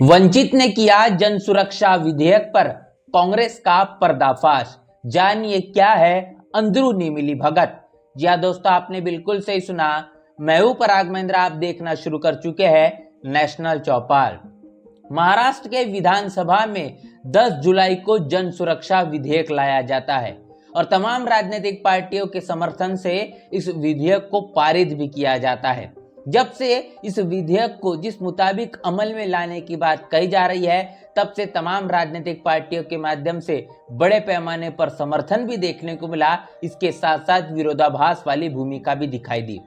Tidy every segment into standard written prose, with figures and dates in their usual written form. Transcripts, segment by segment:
वंचित ने किया जन सुरक्षा विधेयक पर कांग्रेस का पर्दाफाश। जानिए क्या है अंदरूनी मिली भगत। जी हाँ दोस्तों, आपने बिल्कुल सही सुना। मैं हूं पराग महेंद्र, आप देखना शुरू कर चुके हैं नेशनल चौपाल। महाराष्ट्र के विधानसभा में 10 जुलाई को जन सुरक्षा विधेयक लाया जाता है और तमाम राजनीतिक पार्टियों के समर्थन से इस विधेयक को पारित भी किया जाता है। जब से इस विधेयक को जिस मुताबिक अमल में लाने की बात कही जा रही है, तब से तमाम राजनीतिक पार्टियों के माध्यम से बड़े पैमाने पर समर्थन भी देखने को मिला। इसके साथ साथ विरोधाभास वाली भूमिका भी दिखाई दी।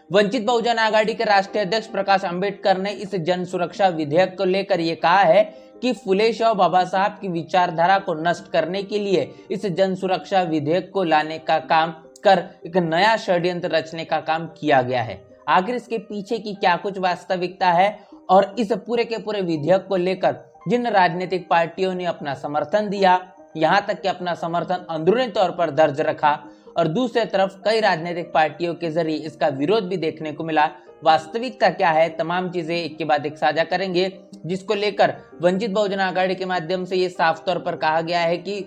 वंचित बहुजन आघाड़ी के राष्ट्रीय अध्यक्ष प्रकाश अंबेडकर ने इस जन सुरक्षा विधेयक को लेकर यह कहा है कि फुले शाह बाबा साहब की विचारधारा को नष्ट करने के लिए इस जन सुरक्षा विधेयक को लाने का काम कर एक नया षड्यंत्र रचने का काम किया गया है। आखिर इसके पीछे की क्या कुछ वास्तविकता है और इस पूरे के पूरे विधेयक को लेकर जिन राजनीतिक पार्टियों ने अपना समर्थन दिया, यहाँ तक कि अपना समर्थन अंदरूनी तौर पर दर्ज रखा, और दूसरी तरफ कई राजनीतिक पार्टियों के जरिए इसका विरोध भी देखने को मिला, वास्तविकता क्या है, तमाम चीजें एक के बाद एक साझा करेंगे, जिसको लेकर वंचित बहुजन आघाड़ी के माध्यम से ये साफ तौर पर कहा गया है कि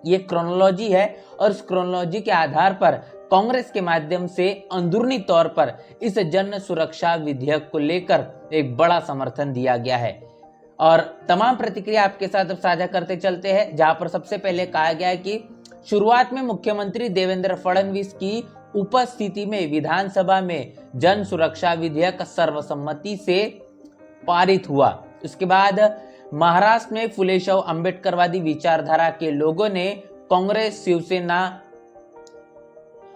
ये क्रोनोलॉजी है और इस क्रोनोलॉजी के आधार पर कांग्रेस के माध्यम से अंदरूनी तौर पर इस जन सुरक्षा विधेयक को लेकर एक बड़ा समर्थन दिया गया है। और तमाम प्रतिक्रिया आपके साथ अब साझा करते चलते हैं, जहां पर सबसे पहले कहा गया है कि शुरुआत में मुख्यमंत्री देवेंद्र फडणवीस की उपस्थिति में विधानसभा में जन सुरक्षा विधेयक सर्वसम्मति से पारित हुआ। उसके बाद महाराष्ट्र में फुले शाह अंबेडकरवादी विचारधारा के लोगों ने कांग्रेस, शिवसेना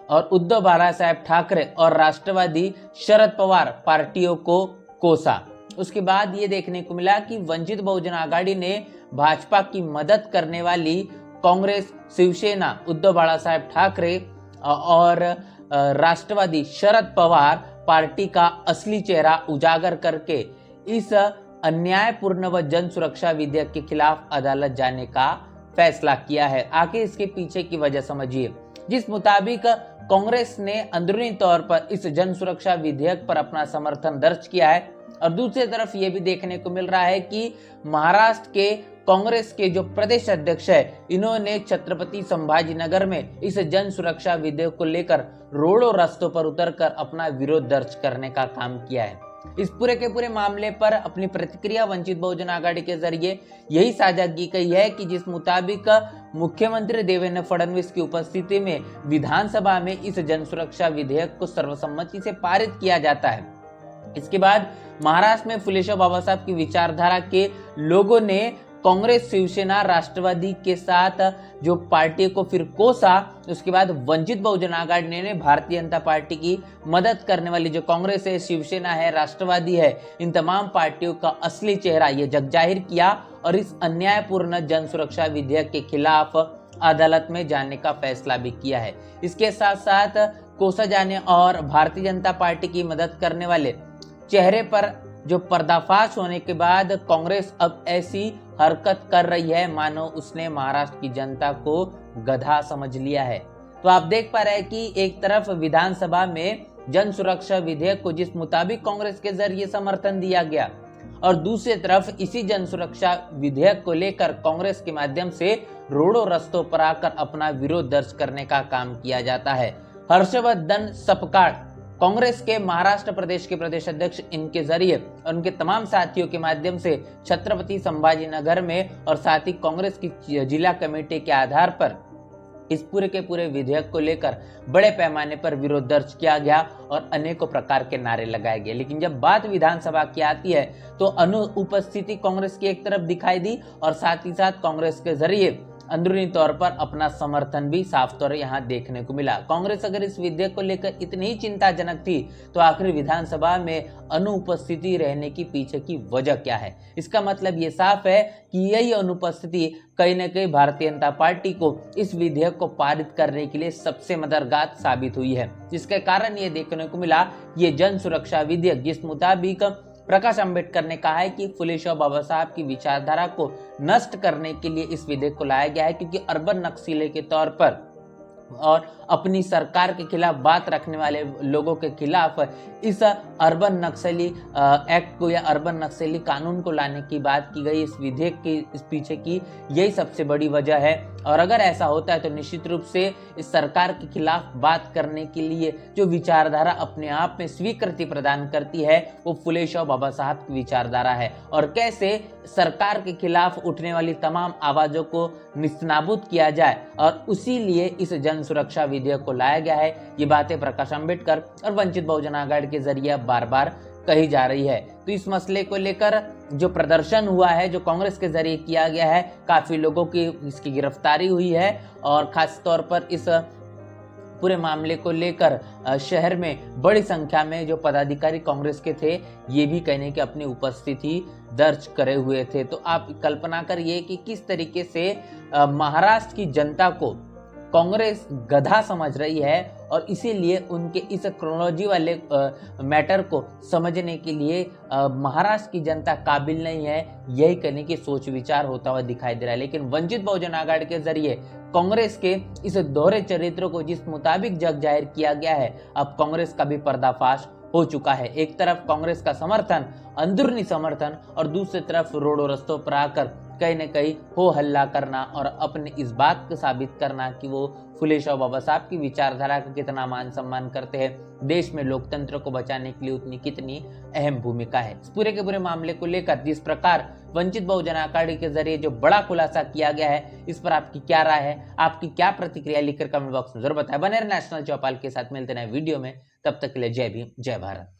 और उद्धव बाळासाहेब ठाकरे और राष्ट्रवादी शरद पवार पार्टियों को कोसा। उसके बाद ये देखने को मिला कि वंचित बहुजन आघाड़ी ने भाजपा की मदद करने वाली कांग्रेस, शिवसेना, उद्धव बाळासाहेब ठाकरे और राष्ट्रवादी शरद पवार पार्टी का असली चेहरा उजागर करके इस अन्यायपूर्ण व जन सुरक्षा विधेयक के खिलाफ अदालत जाने का फैसला किया है। आखिर इसके पीछे की वजह समझिए। जिस मुताबिक कांग्रेस ने अंदरूनी तौर पर इस जन सुरक्षा विधेयक पर अपना समर्थन दर्ज किया है, और दूसरी तरफ ये भी देखने को मिल रहा है कि महाराष्ट्र के कांग्रेस के जो प्रदेश अध्यक्ष है, इन्होंने छत्रपति संभाजीनगर में इस जन सुरक्षा विधेयक को लेकर रोडों रास्तों पर उतरकर अपना विरोध दर्ज करने का काम किया है। इस पूरे के पूरे मामले पर अपनी प्रतिक्रिया वंचित बहुजन आघाड़ी के जरिए यही साझा की गई है कि जिस मुताबिक मुख्यमंत्री देवेंद्र फडणवीस की उपस्थिति में विधानसभा में इस जन सुरक्षा विधेयक को सर्वसम्मति से पारित किया जाता है, इसके बाद महाराष्ट्र में फुले शाह बाबा साहब की विचारधारा के लोगों ने कांग्रेस, शिवसेना, राष्ट्रवादी के साथ जो पार्टी को फिर कोसा। उसके बाद वंचित बहुजन आघाड़ी ने भारतीय जनता पार्टी की मदद करने वाली जो कांग्रेस है, शिवसेना है, राष्ट्रवादी है, इन तमाम पार्टियों का असली चेहरा ये जगजाहिर किया और इस अन्यायपूर्ण जन सुरक्षा विधेयक के खिलाफ अदालत में जाने का फैसला भी किया है। इसके साथ साथ कोसा जाने और भारतीय जनता पार्टी की मदद करने वाले चेहरे पर जो पर्दाफाश होने के बाद कांग्रेस अब ऐसी हरकत कर रही है मानो उसने महाराष्ट्र की जनता को गधा समझ लिया है। तो आप देख पा रहे हैं कि एक तरफ विधानसभा में जन सुरक्षा विधेयक को जिस मुताबिक कांग्रेस के जरिए समर्थन दिया गया, और दूसरी तरफ इसी जन सुरक्षा विधेयक को लेकर कांग्रेस के माध्यम से रोडों रास्तों पर आकर अपना विरोध दर्ज करने का काम किया जाता है। हर्षवर्धन सपकाळ, कांग्रेस के महाराष्ट्र प्रदेश के प्रदेश अध्यक्ष, इनके जरिए और उनके तमाम साथियों के माध्यम से छत्रपति संभाजीनगर में और साथ ही कांग्रेस की जिला कमेटी के आधार पर इस पूरे के पूरे विधेयक को लेकर बड़े पैमाने पर विरोध दर्ज किया गया और अनेकों प्रकार के नारे लगाए गए। लेकिन जब बात विधानसभा की आती है तो अनुपस्थिति कांग्रेस की एक तरफ दिखाई दी और साथ ही साथ कांग्रेस के जरिए अंदरूनी तौर पर अपना समर्थन भी साफ तौर यहाँ देखने को मिला। कांग्रेस अगर इस विधेयक को लेकर इतनी ही चिंताजनक थी तो आखिर विधानसभा में अनुपस्थिति रहने की पीछे की वजह क्या है? इसका मतलब ये साफ है कि यही अनुपस्थिति कहीं न कहीं भारतीय जनता पार्टी को इस विधेयक को पारित करने के लिए सबसे मददगार साबित हुई है, जिसके कारण ये देखने को मिला ये जन सुरक्षा विधेयक जिस मुताबिक प्रकाश अंबेडकर ने कहा है कि फुले शाह बाबा साहब की विचारधारा को नष्ट करने के लिए इस विधेयक को लाया गया है, क्योंकि अर्बन नक्सीले के तौर पर और अपनी सरकार के खिलाफ बात रखने वाले लोगों के खिलाफ इस अर्बन नक्सली एक्ट को या अर्बन नक्सली कानून को लाने की बात की गई। इस विधेयक के इस पीछे की यही सबसे बड़ी वजह है। और अगर ऐसा होता है तो निश्चित रूप से इस सरकार के खिलाफ बात करने के लिए जो विचारधारा अपने आप में स्वीकृति प्रदान करती है वो फुले शाह बाबा साहब की विचारधारा है। और कैसे सरकार के खिलाफ उठने वाली तमाम आवाजों को निस्तानाबूद किया जाए और उसी लिए इस जन सुरक्षा विधेयक को लाया गया है। ये बातें प्रकाश अंबेडकर और वंचित बहुजन आघाड़ी के जरिए बार बार कही जा रही है। तो इस मसले को लेकर जो प्रदर्शन हुआ है, जो कांग्रेस के जरिए किया गया है, काफी लोगों की इसकी गिरफ्तारी हुई है और खास तौर पर इस पूरे मामले को लेकर शहर में बड़ी संख्या में जो पदाधिकारी कांग्रेस के थे ये भी कहने की अपनी उपस्थिति दर्ज करे हुए थे। तो आप कल्पना करिए कि किस तरीके से महाराष्ट्र की जनता को कांग्रेस गधा समझ रही है और इसीलिए उनके इस क्रोनोलॉजी वाले मैटर को समझने के लिए महाराष्ट्र की जनता काबिल नहीं है, यही कहने की सोच विचार होता हुआ दिखाई दे रहा है। लेकिन वंचित बहुजन आघाड़ी के जरिए कांग्रेस के इस दोहरे चरित्र को जिस मुताबिक जग जाहिर किया गया है, अब कांग्रेस का भी पर्दाफाश हो चुका है। एक तरफ कांग्रेस का समर्थन, अंदरूनी समर्थन, और दूसरी तरफ रोडों रस्तों पर आकर कहीं न कहीं हो हल्ला करना और अपने इस बात को साबित करना कि वो फुले शाह बाबा साहब की विचारधारा का कितना मान सम्मान करते हैं, देश में लोकतंत्र को बचाने के लिए उतनी कितनी अहम भूमिका है। इस पूरे के पूरे मामले को लेकर जिस प्रकार वंचित बहुजन आघाड़ी के जरिए जो बड़ा खुलासा किया गया है, इस पर आपकी क्या राय है, आपकी क्या प्रतिक्रिया लिखकर कमेंट बॉक्स में जरूर बताएं। बने रहे नेशनल चौपाल के साथ, मिलते हैं वीडियो में, तब तक के लिए जय भीम, जय भारत।